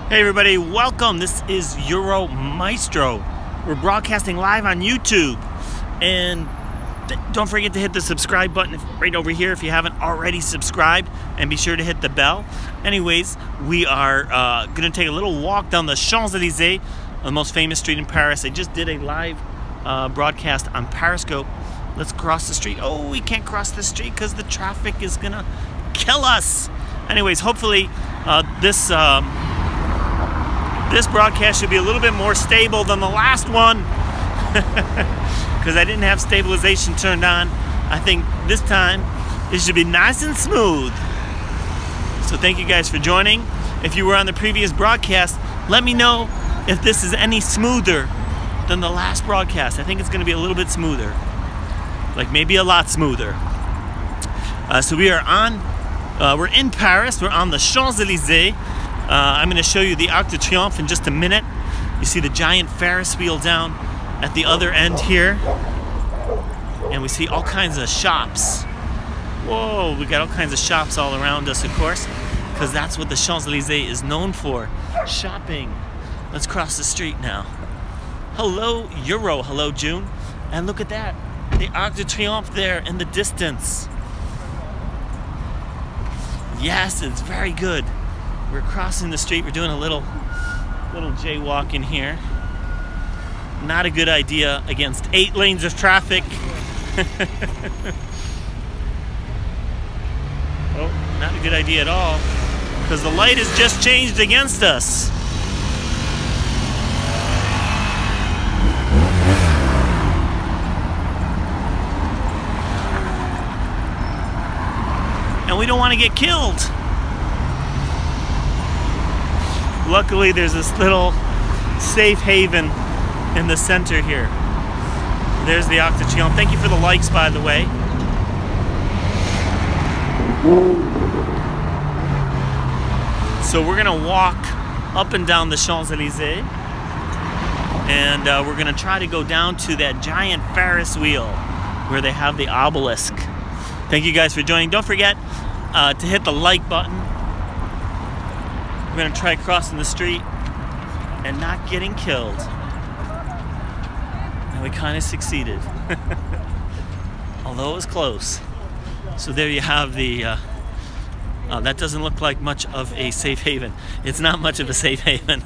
Hey everybody, welcome. This is Euro Maestro. We're broadcasting live on YouTube. And don't forget to hit the subscribe button right over here if you haven't already subscribed. And be sure to hit the bell. Anyways, we are going to take a little walk down the Champs Elysées, the most famous street in Paris. I just did a live broadcast on Periscope. Let's cross the street. Oh, we can't cross the street because the traffic is going to kill us. Anyways, hopefully this broadcast should be a little bit more stable than the last one because I didn't have stabilization turned on. I think this time it should be nice and smooth. So thank you guys for joining. If you were on the previous broadcast, let me know if this is any smoother than the last broadcast. I think it's going to be a little bit smoother, like maybe a lot smoother. So we are on, we're in Paris. We're on the Champs Elysées. I'm going to show you the Arc de Triomphe in just a minute. You see the giant Ferris wheel down at the other end here. And we see all kinds of shops. Whoa, we got all kinds of shops all around us, of course, because that's what the Champs Elysées is known for. Shopping. Let's cross the street now. Hello, Euro. Hello, June. And look at that. The Arc de Triomphe there in the distance. Yes, it's very good. We're crossing the street. We're doing a little jaywalk in here. Not a good idea against 8 lanes of traffic. Oh, not a good idea at all, because the light has just changed against us. And we don't want to get killed. Luckily, there's this little safe haven in the center here. There's the Arc de Triomphe. Thank you for the likes, by the way. So we're gonna walk up and down the Champs Elysées, and we're gonna try to go down to that giant Ferris wheel where they have the obelisk. Thank you guys for joining. Don't forget to hit the like button. We're going to try crossing the street and not getting killed. And we kind of succeeded. Although it was close. So there you have the... that doesn't look like much of a safe haven. It's not much of a safe haven.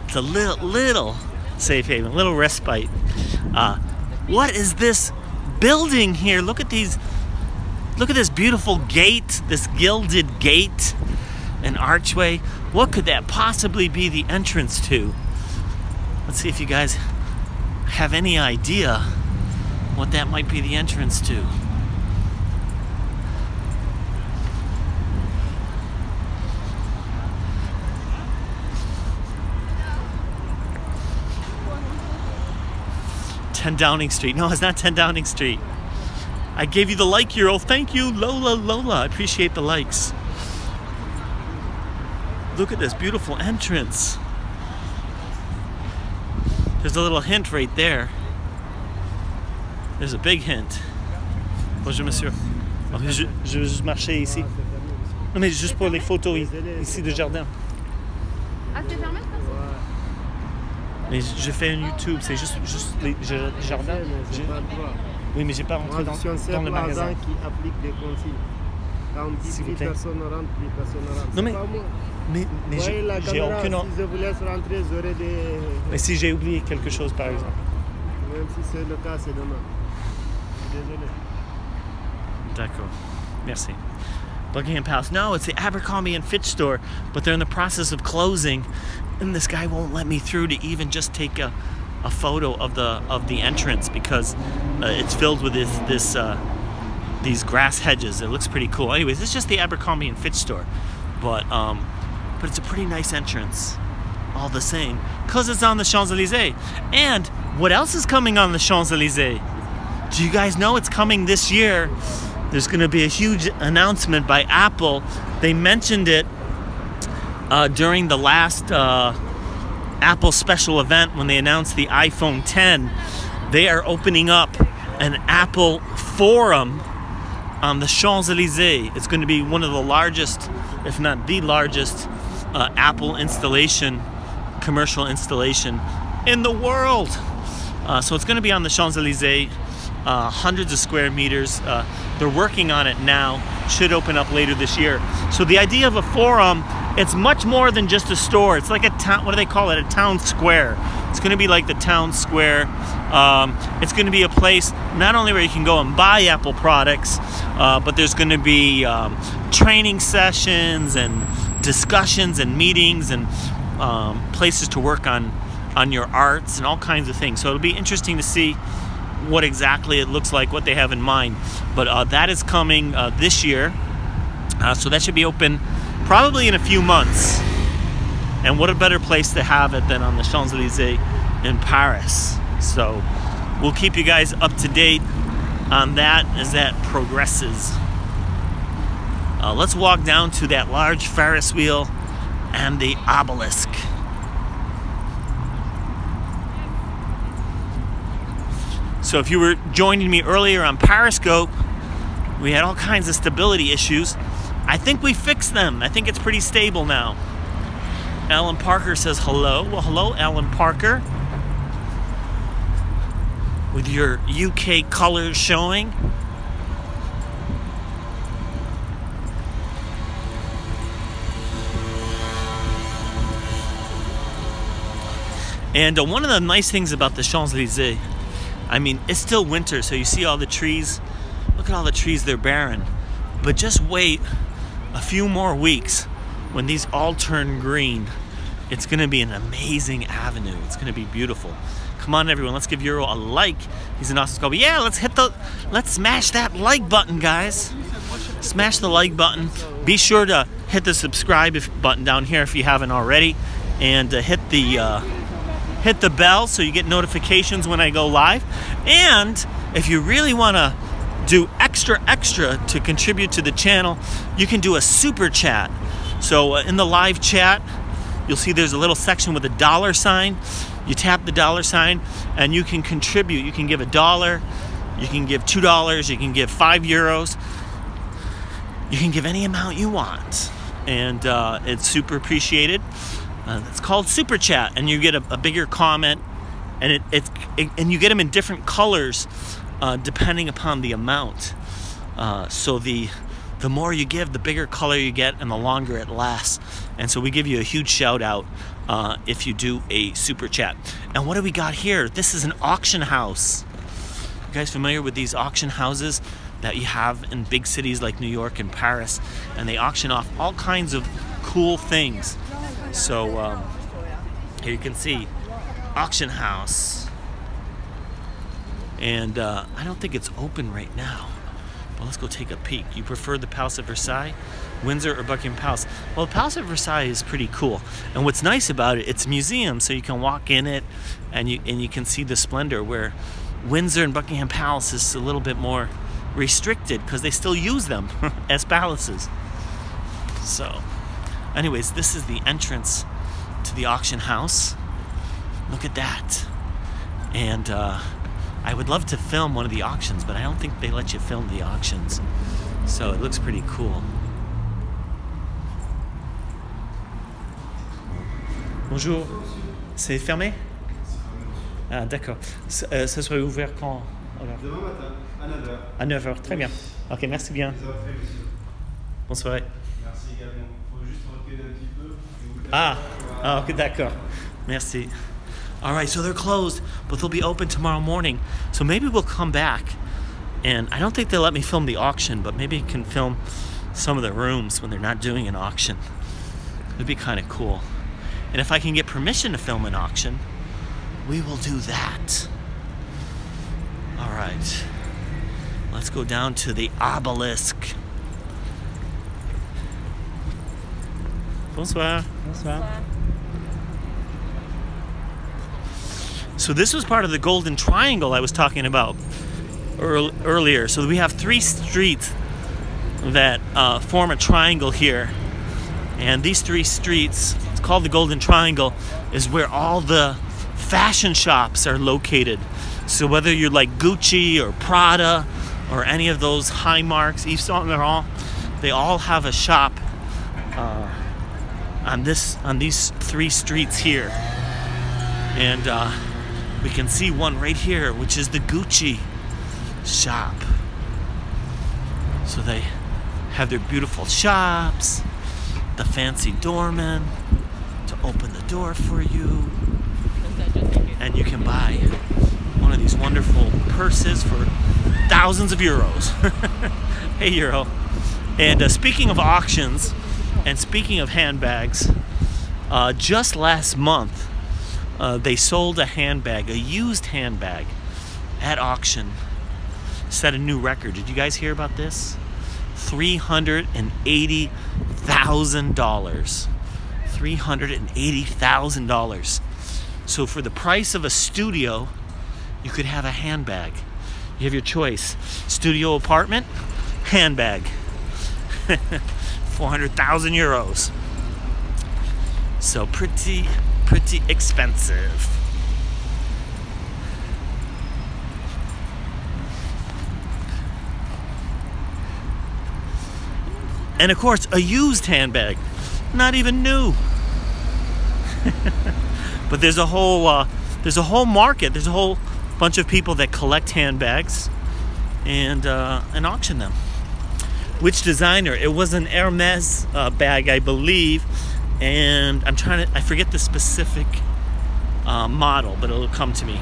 It's a little safe haven, little respite. What is this building here? Look at these... Look at this beautiful gate, this gilded gate, an archway. What could that possibly be the entrance to? Let's see if you guys have any idea what that might be the entrance to. Downing Street. No, it's not 10 Downing Street. I gave you the like, Euro. Thank you, Lola. I appreciate the likes. Look at this beautiful entrance. There's a little hint right there. There's a big hint. Bonjour, monsieur. Je veux juste marcher ici. Non, mais juste pour les photos ici de jardin. Ah, c'est fermé, ça? Mais je fais un YouTube, c'est juste les jardins. Oui, mais j'ai pas rentré dans le magasin. Qui applique des consignes. Quand on dit plus personne rentre, plus personne rentre. Non, mais j'ai aucune... Si je vous laisse rentrer, j'aurai des... Mais si j'ai oublié quelque chose, par exemple. Même si c'est le cas, c'est demain. Désolé. D'accord. Merci. Buckingham Palace. No, it's the Abercrombie & Fitch store, but they're in the process of closing, and this guy won't let me through to even just take a photo of the entrance because it's filled with these grass hedges. It looks pretty cool. Anyways, it's just the Abercrombie & Fitch store, but it's a pretty nice entrance all the same because it's on the Champs Elysées. And what else is coming on the Champs Elysées? Do you guys know it's coming this year? There's going to be a huge announcement by Apple. They mentioned it during the last Apple special event when they announced the iPhone 10. They are opening up an Apple forum on the Champs Elysées. It's going to be one of the largest, if not the largest, Apple installation, commercial installation in the world. So it's going to be on the Champs Elysées, hundreds of square meters. They're working on it now. Should open up later this year. So the idea of a forum, it's much more than just a store. It's like a town. What do they call it? A town square. It's going to be like the town square. It's going to be a place not only where you can go and buy Apple products, but there's going to be training sessions and discussions and meetings and places to work on your arts and all kinds of things. So it'll be interesting to see what exactly it looks like, what they have in mind. But that is coming this year. So that should be open probably in a few months. And what a better place to have it than on the Champs Elysées in Paris. So we'll keep you guys up to date on that as that progresses. Let's walk down to that large Ferris wheel and the obelisk. So if you were joining me earlier on Periscope, we had all kinds of stability issues. I think we fixed them. I think it's pretty stable now. Alan Parker says hello. Well, hello, Alan Parker. With your UK colors showing. And one of the nice things about the Champs Elysées, I mean, it's still winter, so you see all the trees. Look at all the trees, they're barren. But just wait a few more weeks when these all turn green. It's going to be an amazing avenue. It's going to be beautiful. Come on, everyone, let's give Euro a like. He's an awesome couple. Yeah, let's smash that like button, guys. Smash the like button. Be sure to hit the subscribe button down here if you haven't already, and hit the bell so you get notifications when I go live. And if you really want to do extra to contribute to the channel, you can do a super chat. So in the live chat, you'll see there's a little section with a dollar sign. You tap the dollar sign and you can contribute. You can give $1, you can give $2, you can give €5. You can give any amount you want, and it's super appreciated. It's called Super Chat, and you get a bigger comment, and and you get them in different colors depending upon the amount. So the more you give, the bigger color you get, and the longer it lasts. And so we give you a huge shout out if you do a Super Chat. And what do we got here? This is an auction house. You guys familiar with these auction houses that you have in big cities like New York and Paris? And they auction off all kinds of cool things. So here you can see auction house, and I don't think it's open right now, but let's go take a peek. You prefer the Palace of Versailles, Windsor, or Buckingham Palace? Well, the Palace of Versailles is pretty cool, and what's nice about it, it's a museum, so you can walk in it and you can see the splendor, where Windsor and Buckingham Palace is a little bit more restricted because they still use them as palaces. So anyways, this is the entrance to the auction house. Look at that. And I would love to film one of the auctions, but I don't think they let you film the auctions. So it looks pretty cool. Bonjour. C'est fermé? Ah, d'accord. Ça serait ouvert quand? Demain matin, à 9h. À 9h, très bien. Ok, merci bien. Bonne soirée. Merci également. Il faut juste reculer un petit peu. Ah, okay, d'accord. Merci. All right, so they're closed, but they'll be open tomorrow morning. So maybe we'll come back, and I don't think they'll let me film the auction, but maybe I can film some of the rooms when they're not doing an auction. It'd be kind of cool. And if I can get permission to film an auction, we will do that. All right, let's go down to the obelisk. Bonsoir. Bonsoir. So this was part of the Golden Triangle I was talking about earlier. So we have 3 streets that form a triangle here. And these 3 streets, it's called the Golden Triangle, is where all the fashion shops are located. So whether you're like Gucci or Prada or any of those high marks, Yves Saint Laurent, they all have a shop on these 3 streets here. And we can see one right here, which is the Gucci shop. So they have their beautiful shops, the fancy doorman to open the door for you, and you can buy one of these wonderful purses for thousands of euros. Hey, Euro. And speaking of auctions and speaking of handbags, just last month they sold a handbag, a used handbag, at auction. Set a new record. Did you guys hear about this? $380,000. $380,000. So for the price of a studio, you could have a handbag. You have your choice. Studio apartment, handbag. 400,000 euros. So pretty expensive. And of course, a used handbag, not even new. But there's a whole market. There's a whole bunch of people that collect handbags and auction them. Which designer? It was an Hermes bag, I believe, and I forget the specific model, but it'll come to me.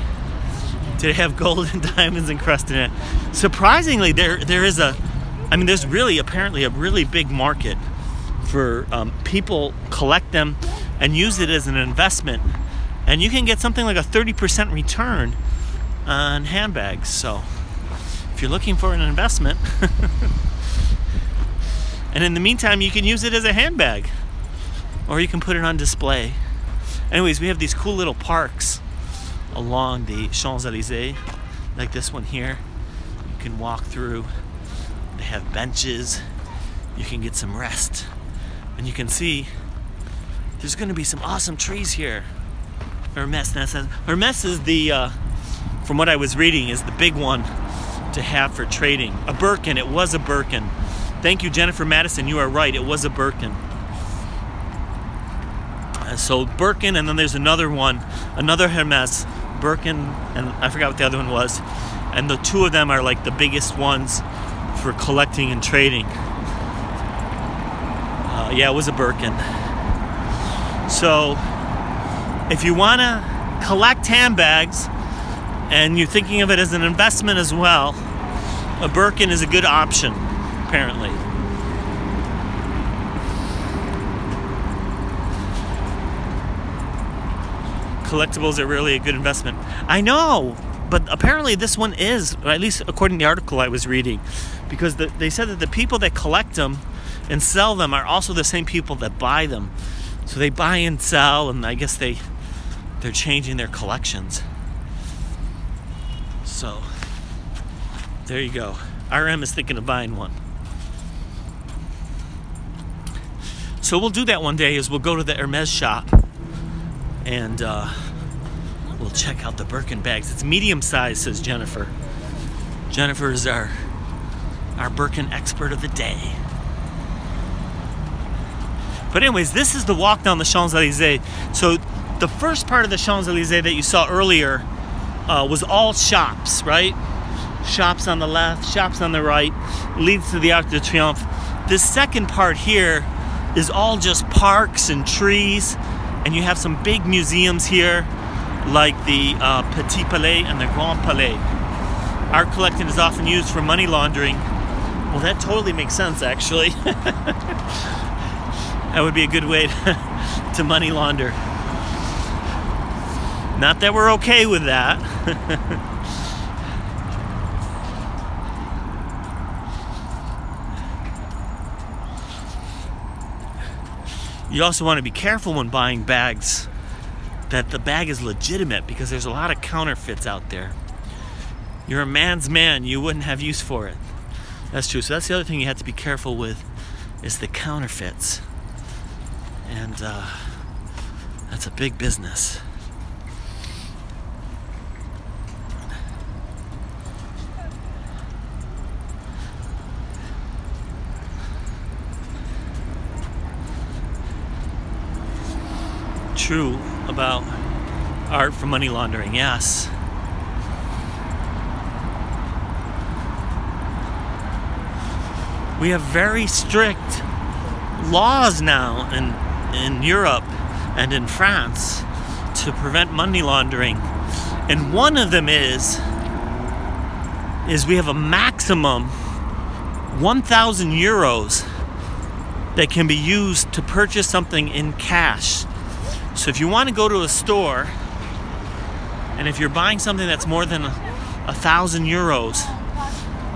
Did it have gold and diamonds encrusted in it? Surprisingly, there's really apparently a really big market for people collect them and use it as an investment, and you can get something like a 30% return on handbags. So if you're looking for an investment, and in the meantime you can use it as a handbag, or you can put it on display. Anyways, we have these cool little parks along the Champs Elysées, like this one here. You can walk through. They have benches. You can get some rest, and you can see there's going to be some awesome trees here. Hermes is the, from what I was reading, is the big one to have for trading. A Birkin. It was a Birkin. Thank you, Jennifer Madison. You are right. It was a Birkin. So Birkin, and then there's another one, another Hermes, Birkin, and I forgot what the other one was. And the two of them are like the biggest ones for collecting and trading. Yeah, it was a Birkin. So if you want to collect handbags and you're thinking of it as an investment as well, a Birkin is a good option, apparently. Collectibles are really a good investment. I know, but apparently this one is, or at least according to the article I was reading, because they said that the people that collect them and sell them are also the same people that buy them. So they buy and sell, and I guess they're changing their collections. So there you go. RM is thinking of buying one. So we'll do that one day, is we'll go to the Hermes shop and we'll check out the Birkin bags. It's medium size, says Jennifer. Jennifer is our Birkin expert of the day. But anyways, this is the walk down the Champs Elysées. So the first part of the Champs Elysées that you saw earlier was all shops, right? Shops on the left, shops on the right, leads to the Arc de Triomphe. This second part here is all just parks and trees, and you have some big museums here, like the Petit Palais and the Grand Palais. Art collecting is often used for money laundering. Well, that totally makes sense, actually. That would be a good way to money launder. Not that we're okay with that. You also want to be careful when buying bags that the bag is legitimate, because there's a lot of counterfeits out there. You're a man's man, you wouldn't have use for it. That's true. So that's the other thing you have to be careful with, is the counterfeits. And that's a big business. true about art for money laundering, yes. We have very strict laws now in Europe and in France to prevent money laundering. And one of them is we have a maximum 1,000 euros that can be used to purchase something in cash. So if you want to go to a store, and if you're buying something that's more than 1,000 euros,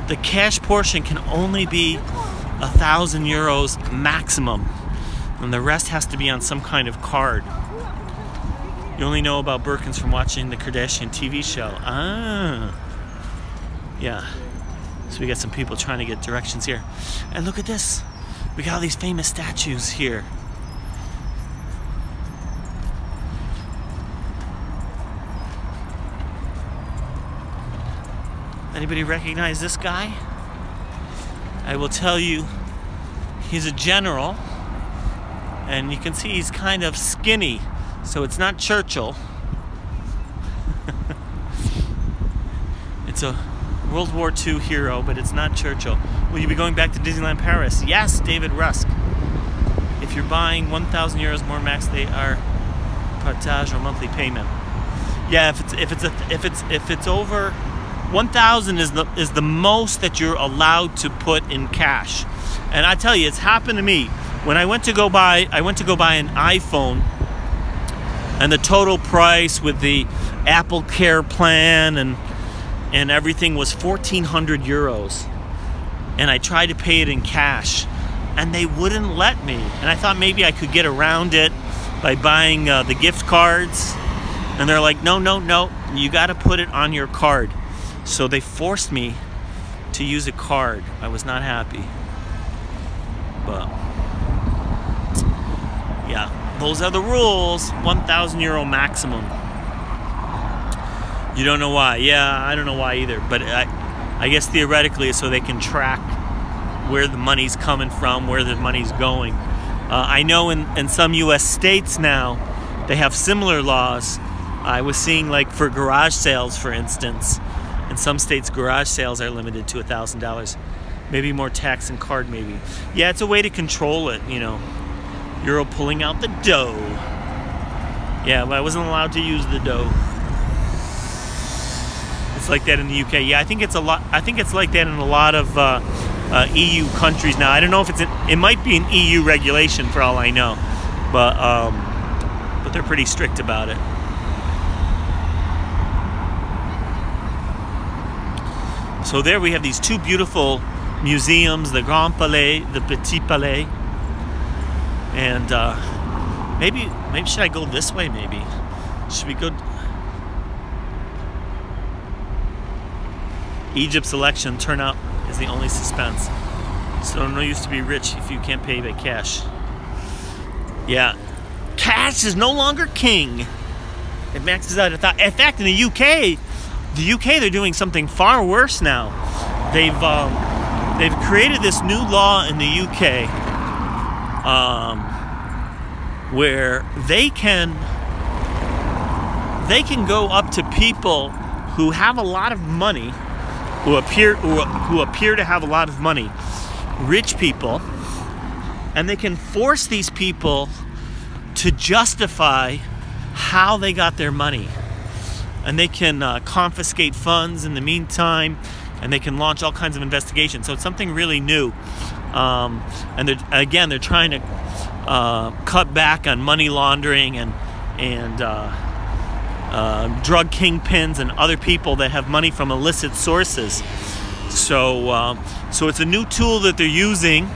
the cash portion can only be 1,000 euros maximum, and the rest has to be on some kind of card. You only know about Birkins from watching the Kardashian TV show. Ah, yeah. So we got some people trying to get directions here. And look at this. We got all these famous statues here. Anybody recognize this guy? I will tell you, he's a general, and you can see he's kind of skinny, so it's not Churchill. It's a World War II hero, but it's not Churchill. Will you be going back to Disneyland Paris? Yes, David Rusk. If you're buying 1,000 euros more max, they are partage or monthly payment. Yeah, if it's over 1,000 is the most that you're allowed to put in cash. And I tell you, it's happened to me. When I went to go buy an iPhone, and the total price with the Apple Care plan and everything was 1,400 euros. And I tried to pay it in cash, and they wouldn't let me. And I thought maybe I could get around it by buying the gift cards. And they're like, no, you got to put it on your card. So they forced me to use a card. I was not happy. But yeah, those are the rules. 1,000 euro maximum. You don't know why? Yeah, I don't know why either. But I guess theoretically, so they can track where the money's coming from, where the money's going. I know in some U.S. states now, they have similar laws. I was seeing, like, for garage sales, for instance. In some states, garage sales are limited to $1,000. Maybe more tax and card, maybe. Yeah, it's a way to control it, you know. Euro pulling out the dough. Yeah, but I wasn't allowed to use the dough. It's like that in the UK. Yeah, I think it's like that in a lot of EU countries now. I don't know if it might be an EU regulation for all I know, but they're pretty strict about it. So there we have these two beautiful museums, the Grand Palais, the Petit Palais. And maybe should I go this way, maybe? Should we go? Egypt's election turnout is the only suspense. So no use to be rich if you can't pay by cash. Yeah. Cash is no longer king. It maxes out at that. In fact, in the UK, they're doing something far worse now. They've created this new law in the UK where they can go up to people who have a lot of money, who appear to have a lot of money, rich people, and they can force these people to justify how they got their money. And they can confiscate funds in the meantime, and they can launch all kinds of investigations. So it's something really new. And they're trying to cut back on money laundering and drug kingpins and other people that have money from illicit sources. So it's a new tool that they're using.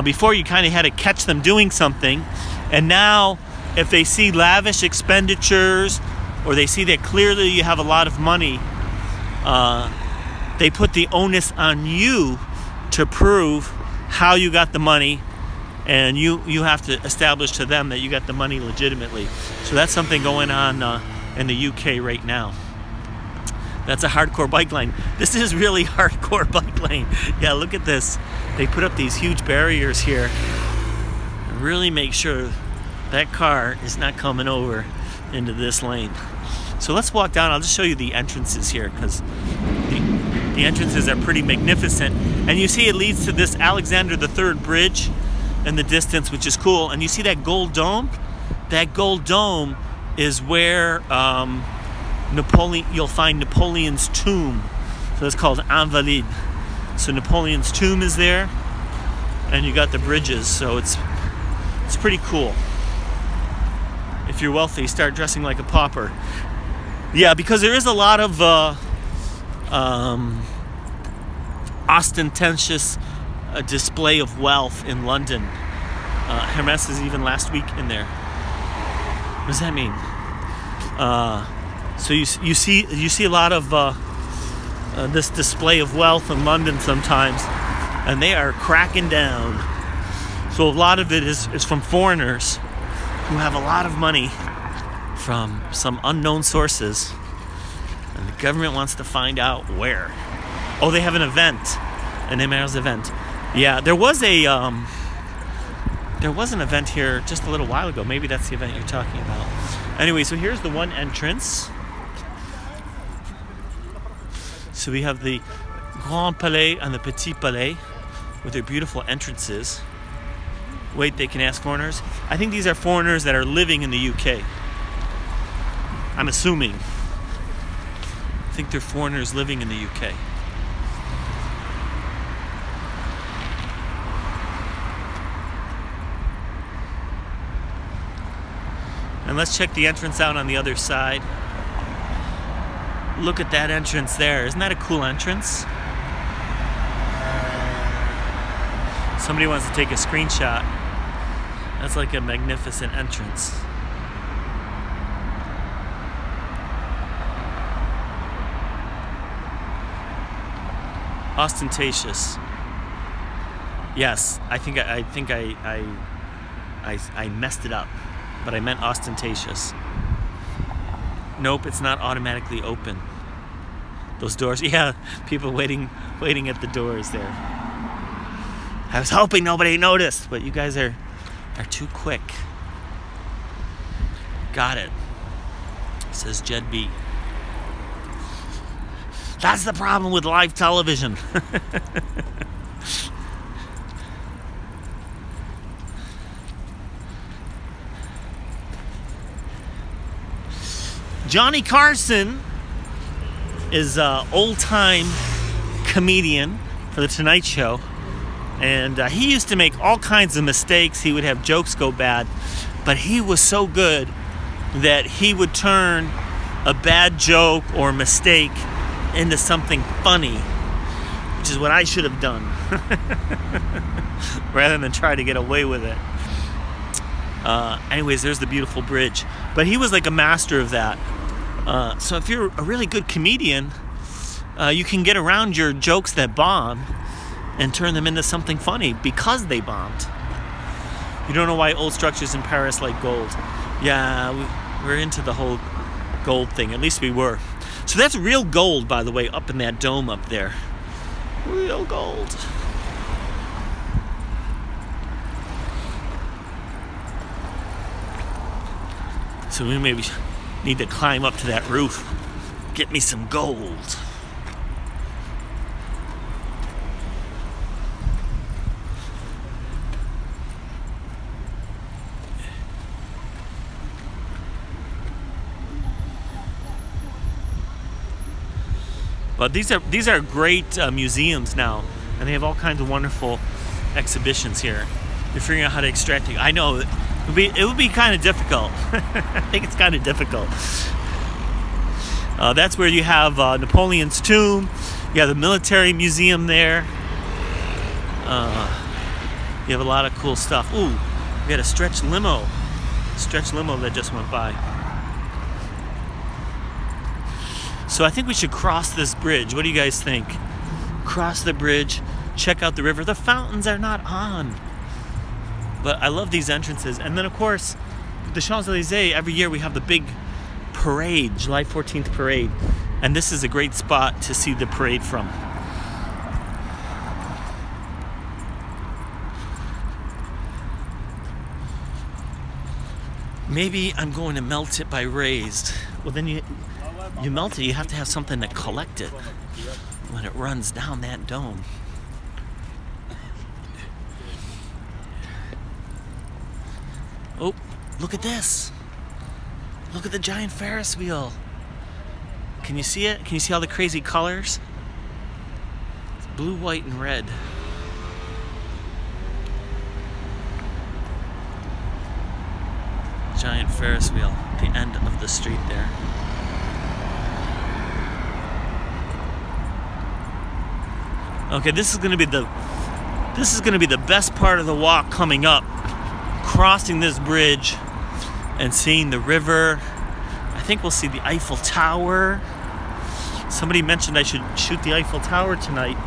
Before, you kind of had to catch them doing something, and now if they see lavish expenditures, or they see that clearly you have a lot of money, they put the onus on you to prove how you got the money, and you have to establish to them that you got the money legitimately. So that's something going on in the UK right now. That's a hardcore bike lane. This is really hardcore bike lane. Yeah, look at this. They put up these huge barriers here and really make sure That car is not coming over into this lane. So let's walk down. I'll just show you the entrances here, because the entrances are pretty magnificent. And you see it leads to this Alexander III bridge in the distance, which is cool. And you see that gold dome? That gold dome is where you'll find Napoleon's tomb. So it's called Invalides. So Napoleon's tomb is there, and you got the bridges. So it's pretty cool. If you're wealthy, start dressing like a pauper. Yeah, because there is a lot of ostentatious display of wealth in London. Hermes is even last week in there. What does that mean? So you see a lot of this display of wealth in London sometimes, and they are cracking down. So a lot of it is from foreigners who have a lot of money from some unknown sources, and the government wants to find out where. Oh, they have an event, an Emer's event. Yeah, there was an event here just a little while ago. Maybe that's the event you're talking about. Anyway, so here's the one entrance. So we have the Grand Palais and the Petit Palais with their beautiful entrances. Wait, they can ask foreigners? I think these are foreigners that are living in the UK. I'm assuming. I think they're foreigners living in the UK. And let's check the entrance out on the other side. Look at that entrance there. Isn't that a cool entrance? Somebody wants to take a screenshot. That's like a magnificent entrance. Ostentatious. Yes, I think I messed it up, but I meant ostentatious. Nope, it's not automatically open. Those doors, yeah, people waiting at the doors there. I was hoping nobody noticed, but you guys are too quick. Got it. Says Jed B. That's the problem with live television. Johnny Carson is an old-time comedian for The Tonight Show. And he used to make all kinds of mistakes. He would have jokes go bad. But he was so good that he would turn a bad joke or mistake into something funny, which is what I should have done, rather than try to get away with it. Anyways, there's the beautiful bridge. But he was like a master of that. So if you're a really good comedian, you can get around your jokes that bomb and turn them into something funny because they bombed. You don't know why old structures in Paris like gold. Yeah, we're into the whole gold thing. At least we were. So that's real gold, by the way, up in that dome up there. Real gold. So we maybe need to climb up to that roof. Get me some gold. But these are great museums now, and they have all kinds of wonderful exhibitions here. You're figuring out how to extract it. I know it would be kind of difficult. I think it's kind of difficult. That's where you have Napoleon's tomb. You have the military museum there. You have a lot of cool stuff. Ooh, we got a stretch limo that just went by. So I think we should cross this bridge. What do you guys think? Cross the bridge, check out the river. The fountains are not on. But I love these entrances. And then, of course, the Champs Elysées, every year we have the big parade, July 14th parade. And this is a great spot to see the parade from. Maybe I'm going to melt it by raised. Well, then you melt it, you have to have something to collect it when it runs down that dome. Oh, look at this. Look at the giant Ferris wheel. Can you see it? Can you see all the crazy colors? It's blue, white, and red. Giant Ferris wheel at the end of the street there. Okay, this is gonna be the best part of the walk coming up. Crossing this bridge and seeing the river. I think we'll see the Eiffel Tower. Somebody mentioned I should shoot the Eiffel Tower tonight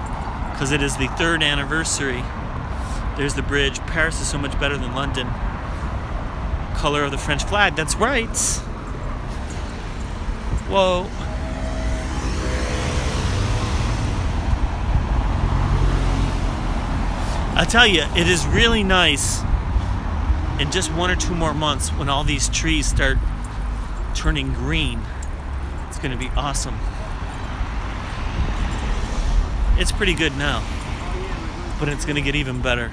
because it is the 3rd anniversary. There's the bridge. Paris is so much better than London. Color of the French flag, that's right. Whoa. I tell you, it is really nice in just 1 or 2 more months when all these trees start turning green. It's gonna be awesome. It's pretty good now, but it's gonna get even better.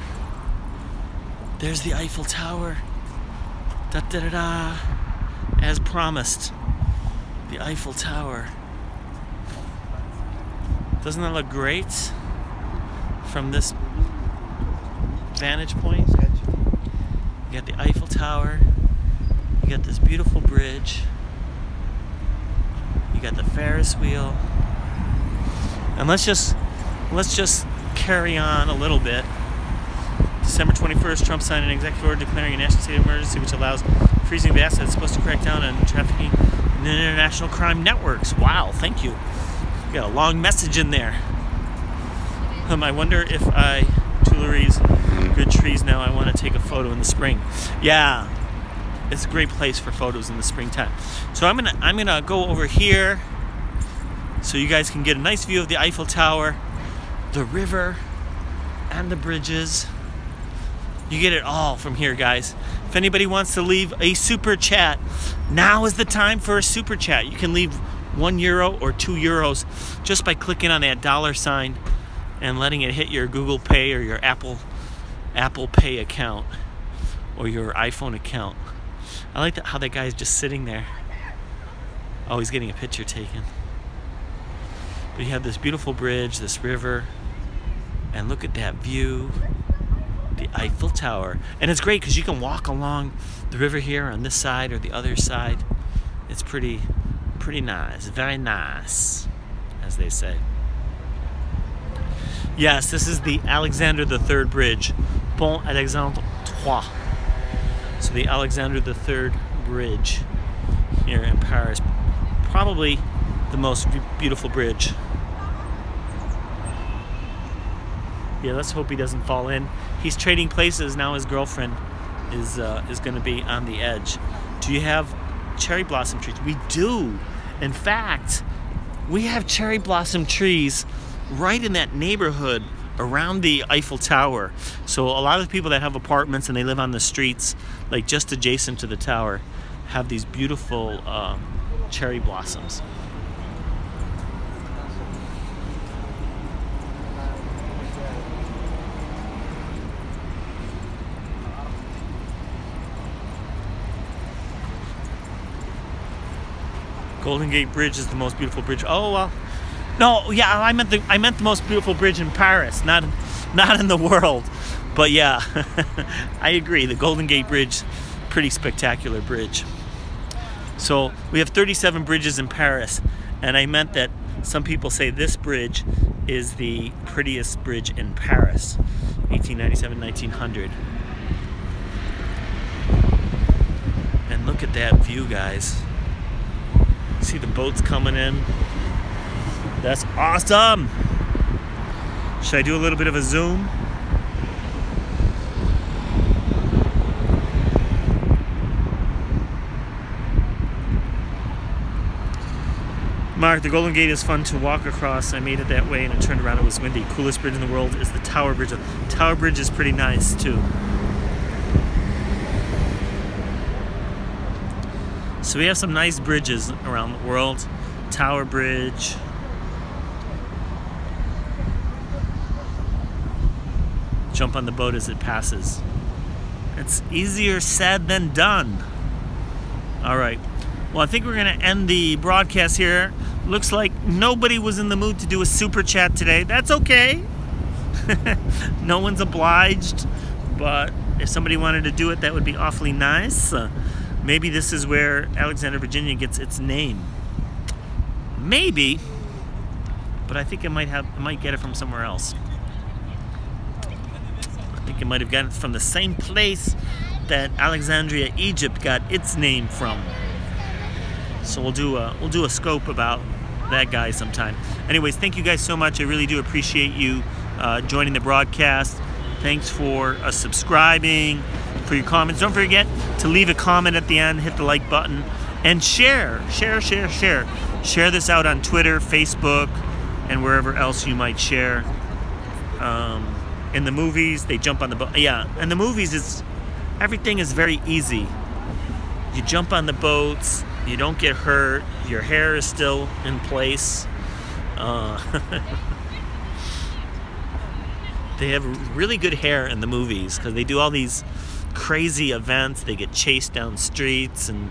There's the Eiffel Tower. Da da da da. As promised, the Eiffel Tower. Doesn't that look great from this vantage point? You got the Eiffel Tower. You got this beautiful bridge. You got the Ferris wheel. And let's just carry on a little bit. December 21st, Trump signed an executive order declaring a national state of emergency, which allows freezing of assets supposed to crack down on trafficking in international crime networks. Wow, thank you. You got a long message in there. I wonder if Tuileries, good trees now. I want to take a photo in the spring. Yeah, it's a great place for photos in the springtime. So I'm gonna go over here so you guys can get a nice view of the Eiffel Tower, the river, and the bridges. You get it all from here, guys. If anybody wants to leave a super chat, now is the time for a super chat. You can leave €1 or €2 just by clicking on that $sign and letting it hit your Google Pay or your Apple Pay account or your iPhone account. I like how that guy's just sitting there. Oh, he's getting a picture taken. But you have this beautiful bridge, this river, and look at that view. The Eiffel Tower. And it's great because you can walk along the river here on this side or the other side. It's pretty nice. Very nice, as they say. Yes, this is the Alexander III Bridge. Pont Alexandre III. So the Alexander III Bridge here in Paris. Probably the most beautiful bridge. Yeah, let's hope he doesn't fall in. He's trading places now. His girlfriend is going to be on the edge. Do you have cherry blossom trees? We do. In fact, we have cherry blossom trees right in that neighborhood around the Eiffel Tower. So a lot of the people that have apartments and they live on the streets, like just adjacent to the tower, have these beautiful cherry blossoms. Golden Gate Bridge is the most beautiful bridge. Oh well, no, yeah, I meant the most beautiful bridge in Paris, not in the world. But yeah, I agree. The Golden Gate Bridge, pretty spectacular bridge. So we have 37 bridges in Paris, and I meant that some people say this bridge is the prettiest bridge in Paris, 1897, 1900. And look at that view, guys. See the boats coming in. That's awesome. Should I do a little bit of a zoom? Mark, the Golden Gate is fun to walk across. I made it that way and it turned around. It was windy. Coolest bridge in the world is the Tower Bridge. The Tower Bridge is pretty nice too. So we have some nice bridges around the world. Tower Bridge. Jump on the boat as it passes. It's easier said than done. All right. Well, I think we're going to end the broadcast here. Looks like nobody was in the mood to do a super chat today. That's okay. No one's obliged. But if somebody wanted to do it, that would be awfully nice. Maybe this is where Alexandria, Virginia gets its name. Maybe. But I think it might get it from somewhere else. I think it might have gotten it from the same place that Alexandria, Egypt got its name from. So we'll do a scope about that guy sometime. Anyways, thank you guys so much. I really do appreciate you joining the broadcast. Thanks for subscribing, for your comments. Don't forget to leave a comment at the end, hit the like button, and share this out on Twitter, Facebook, and wherever else you might share. In the movies, they jump on the boat. Yeah, in the movies, everything is very easy. You jump on the boats. You don't get hurt. Your hair is still in place. They have really good hair in the movies because they do all these crazy events. They get chased down streets and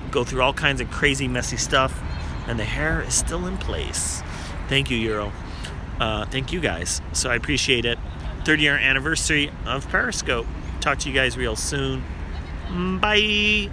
go through all kinds of crazy, messy stuff. And the hair is still in place. Thank you, Euro. Thank you, guys. So I appreciate it. 30-year anniversary of Periscope. Talk to you guys real soon. Bye.